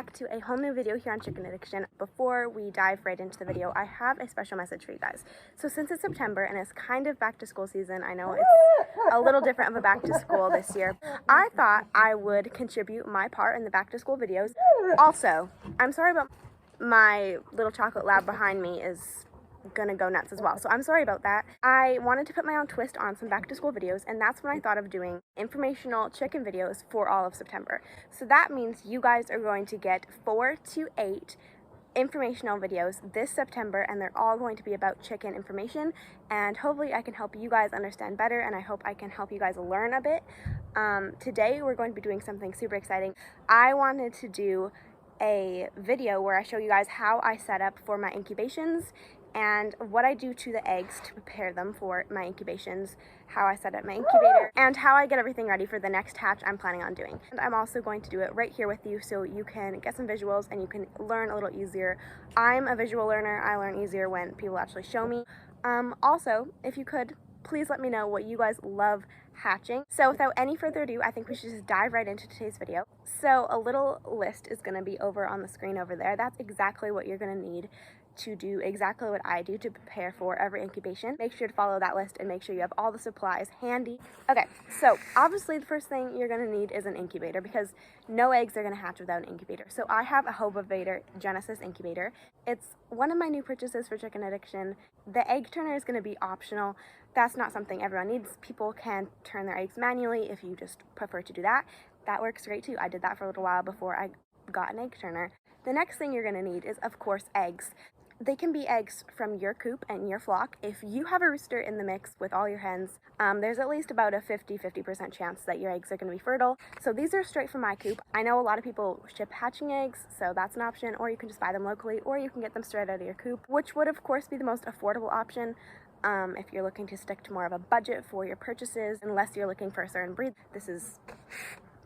back to a whole new video here on chicken addiction. Before we dive right into the video, I have a special message for you guys. So since it's September and it's kind of back to school season, I know it's a little different of a back to school this year, I thought I would contribute my part in the back to school videos. Also, I'm sorry about my little chocolate lab behind me is gonna go nuts as well, so I'm sorry about that. I wanted to put my own twist on some back to school videos, and that's when I thought of doing informational chicken videos for all of September. So that means you guys are going to get 4 to 8 informational videos this September, and they're all going to be about chicken information, and hopefully I can help you guys understand better, and I hope I can help you guys learn a bit. Today we're going to be doing something super exciting. I wanted to do a video where I show you guys how I set up for my incubations and what I do to the eggs to prepare them for my incubations, how I set up my incubator, and how I get everything ready for the next hatch I'm planning on doing. And I'm also going to do it right here with you so you can get some visuals and you can learn a little easier. I'm a visual learner. I learn easier when people actually show me. Also, if you could, please let me know what you guys love hatching. So without any further ado, I think we should just dive right into today's video. So a little list is going to be over on the screen over there. That's exactly what you're going to need to do exactly what I do to prepare for every incubation. Make sure to follow that list and make sure you have all the supplies handy. Okay, so obviously the first thing you're going to need is an incubator because no eggs are going to hatch without an incubator. So I have a Hobovator Genesis incubator. It's one of my new purchases for chicken addiction. The egg turner is going to be optional. That's not something everyone needs. People can turn their eggs manually if you just prefer to do that. That works great too. I did that for a little while before I got an egg turner. The next thing you're going to need is, of course, eggs. They can be eggs from your coop and your flock. If you have a rooster in the mix with all your hens, there's at least about a 50% chance that your eggs are going to be fertile. So these are straight from my coop. I know a lot of people ship hatching eggs, so that's an option, or you can just buy them locally, or you can get them straight out of your coop, which would of course be the most affordable option. If you're looking to stick to more of a budget for your purchases, unless you're looking for a certain breed. This is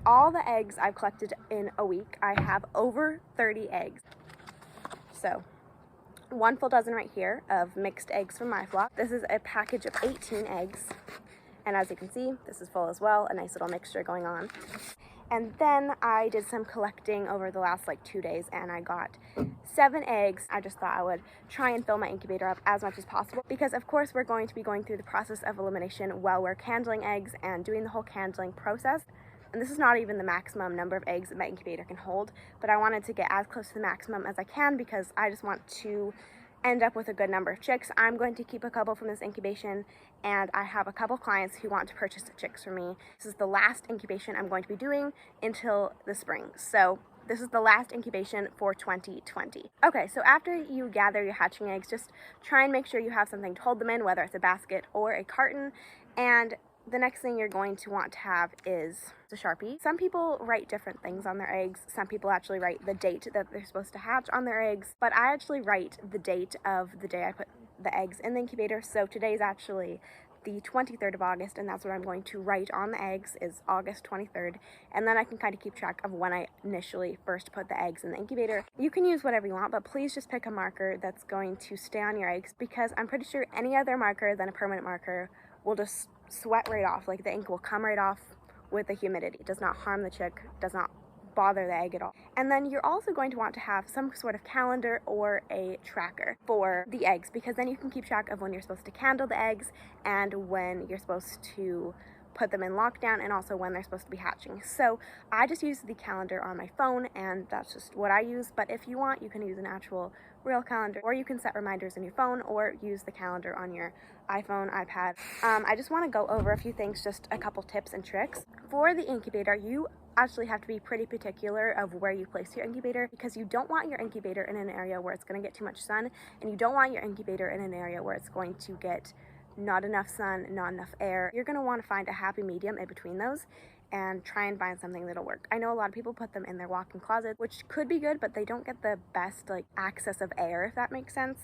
all the eggs I've collected in a week. I have over 30 eggs. So one full dozen right here of mixed eggs from my flock. This is a package of 18 eggs. And as you can see, this is full as well, a nice little mixture going on. And then I did some collecting over the last 2 days and I got 7 eggs. I just thought I would try and fill my incubator up as much as possible because of course we're going to be going through the process of elimination while we're candling eggs and doing the whole candling process. And this is not even the maximum number of eggs that my incubator can hold, but I wanted to get as close to the maximum as I can because I just want to end up with a good number of chicks. I'm going to keep a couple from this incubation, and I have a couple clients who want to purchase the chicks from me. This is the last incubation I'm going to be doing until the spring. So this is the last incubation for 2020. Okay, so after you gather your hatching eggs, just try and make sure you have something to hold them in, whether it's a basket or a carton, and the next thing you're going to want to have is a Sharpie. Some people write different things on their eggs. Some people actually write the date that they're supposed to hatch on their eggs, but I actually write the date of the day I put the eggs in the incubator. So today's actually the 23rd of August, and that's what I'm going to write on the eggs is August 23rd, and then I can kind of keep track of when I initially first put the eggs in the incubator. You can use whatever you want, but please just pick a marker that's going to stay on your eggs because I'm pretty sure any other marker than a permanent marker will just sweat right off. The ink will come right off with the humidity. It does not harm the chick, does not bother the egg at all. And then you're also going to want to have some sort of calendar or a tracker for the eggs because then you can keep track of when you're supposed to candle the eggs and when you're supposed to put them in lockdown and also when they're supposed to be hatching. So I just use the calendar on my phone and that's just what I use, but if you want you can use an actual real calendar or you can set reminders in your phone or use the calendar on your iPhone, iPad. I just want to go over a few things, just a couple tips and tricks. For the incubator, you actually have to be pretty particular of where you place your incubator because you don't want your incubator in an area where it's going to get too much sun, and you don't want your incubator in an area where it's going to get not enough sun, not enough air. You're going to want to find a happy medium in between those and try and find something that'll work. I know a lot of people put them in their walk-in closet, which could be good, but they don't get the best access of air, if that makes sense.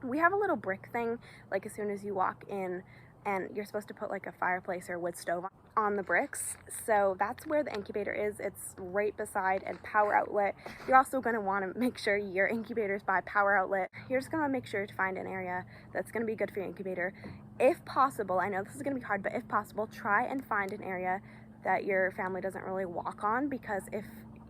We have a little brick thing, as soon as you walk in, and you're supposed to put a fireplace or wood stove on the bricks. So that's where the incubator is. It's right beside a power outlet. You're also going to want to make sure your incubator is by power outlet. You're just going to make sure to find an area that's going to be good for your incubator. If possible, I know this is going to be hard, but if possible, try and find an area that your family doesn't really walk on, because if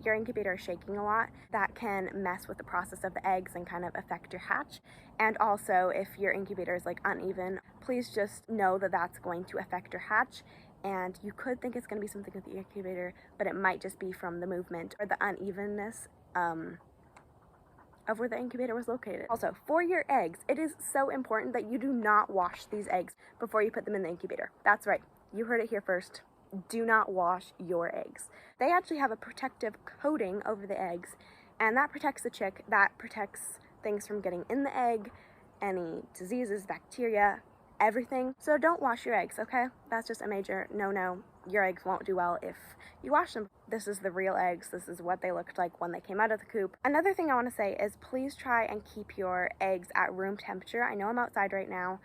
your incubator is shaking a lot, that can mess with the process of the eggs and kind of affect your hatch. And also, if your incubator is like uneven, please just know that that's going to affect your hatch. And you could think it's going to be something with the incubator, but it might just be from the movement or the unevenness of where the incubator was located. Also, for your eggs, it is so important that you do not wash these eggs before you put them in the incubator. That's right, you heard it here first. Do not wash your eggs. They actually have a protective coating over the eggs, and that protects the chick, that protects things from getting in the egg, any diseases, bacteria, everything. So don't wash your eggs, okay? That's just a major no-no. Your eggs won't do well if you wash them. This is the real eggs. This is what they looked like when they came out of the coop. Another thing I want to say is please try and keep your eggs at room temperature. I know I'm outside right now,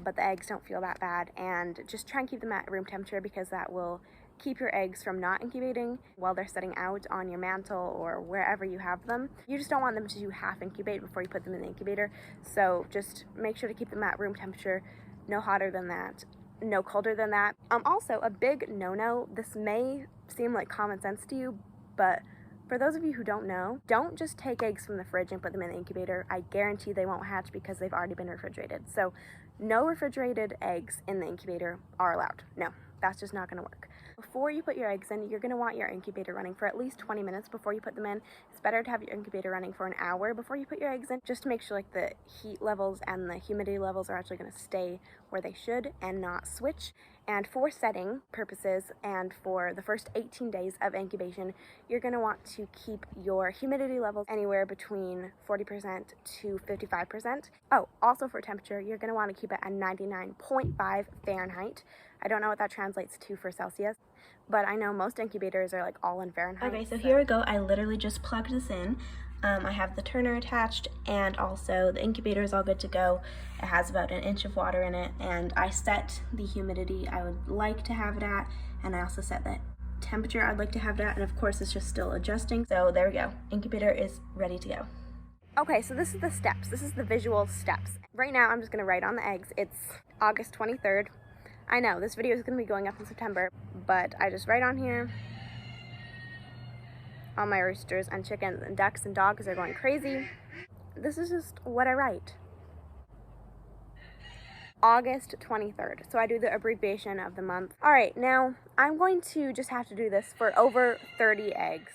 but the eggs don't feel that bad, and just try and keep them at room temperature because that will keep your eggs from not incubating while they're setting out on your mantle or wherever you have them. You just don't want them to half incubate before you put them in the incubator, so just make sure to keep them at room temperature, no hotter than that, no colder than that. Also, a big no-no, this may seem like common sense to you, but for those of you who don't know, don't just take eggs from the fridge and put them in the incubator. I guarantee they won't hatch because they've already been refrigerated. So no refrigerated eggs in the incubator are allowed. No, that's just not going to work. Before you put your eggs in, you're going to want your incubator running for at least 20 minutes before you put them in. It's better to have your incubator running for an hour before you put your eggs in, just to make sure like the heat levels and the humidity levels are actually going to stay where they should and not switch. And for setting purposes and for the first 18 days of incubation, you're going to want to keep your humidity levels anywhere between 40% to 55%. Oh, also for temperature, you're going to want to keep it at 99.5 Fahrenheit. I don't know what that translates to for Celsius, but I know most incubators are like all in Fahrenheit. Okay, so here we go. I literally just plugged this in. I have the turner attached, and also the incubator is all good to go. It has about 1 inch of water in it, and I set the humidity I would like to have it at, and I also set the temperature I'd like to have it at, and of course it's just still adjusting. So there we go. Incubator is ready to go. Okay, so this is the steps. This is the visual steps. Right now I'm just going to write on the eggs. It's August 23rd. I know this video is going to be going up in September, but I just write on here. All my roosters and chickens and ducks and dogs are going crazy. This is just what I write. August 23rd. So I do the abbreviation of the month. All right, now I'm going to just have to do this for over 30 eggs.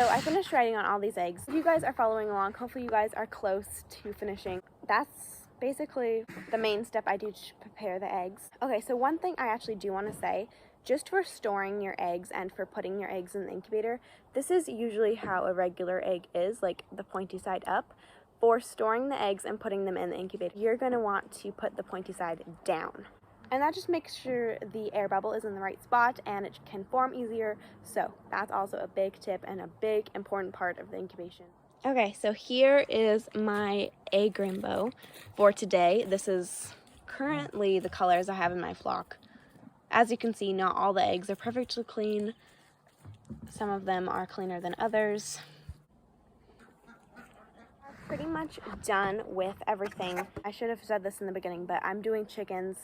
I finished writing on all these eggs. If you guys are following along, hopefully you guys are close to finishing. That's basically the main step I do to prepare the eggs. Okay, so one thing I actually do want to say, just for storing your eggs and for putting your eggs in the incubator, this is usually how a regular egg is, like the pointy side up. For storing the eggs and putting them in the incubator, you're going to want to put the pointy side down. And that just makes sure the air bubble is in the right spot and it can form easier. So that's also a big tip and a big important part of the incubation. Okay, so here is my egg rainbow for today. This is currently the colors I have in my flock. As you can see, not all the eggs are perfectly clean. Some of them are cleaner than others. Pretty much done with everything. I should have said this in the beginning, but I'm doing chickens.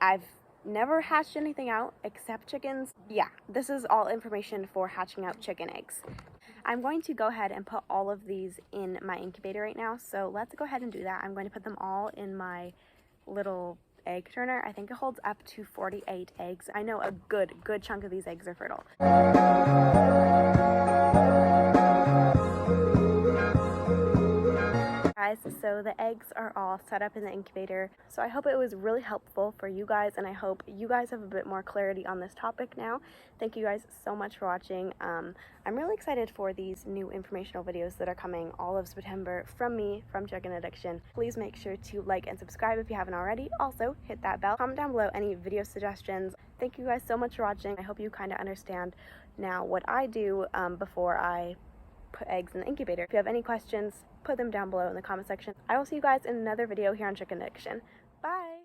I've never hatched anything out except chickens. Yeah, this is all information for hatching out chicken eggs. I'm going to go ahead and put all of these in my incubator right now, so let's go ahead and do that. I'm going to put them all in my little egg turner. I think it holds up to 48 eggs. I know a good chunk of these eggs are fertile. Guys, so the eggs are all set up in the incubator, so I hope it was really helpful for you guys, and I hope you guys have a bit more clarity on this topic now. Thank you guys so much for watching. I'm really excited for these new informational videos that are coming all of September from me, from Chicken Addiction. Please make sure to like and subscribe if you haven't already. Also, hit that bell. Comment down below any video suggestions. Thank you guys so much for watching. I hope you kind of understand now what I do before I put eggs in the incubator. If you have any questions, put them down below in the comment section. I will see you guys in another video here on Chicken Addiction. Bye!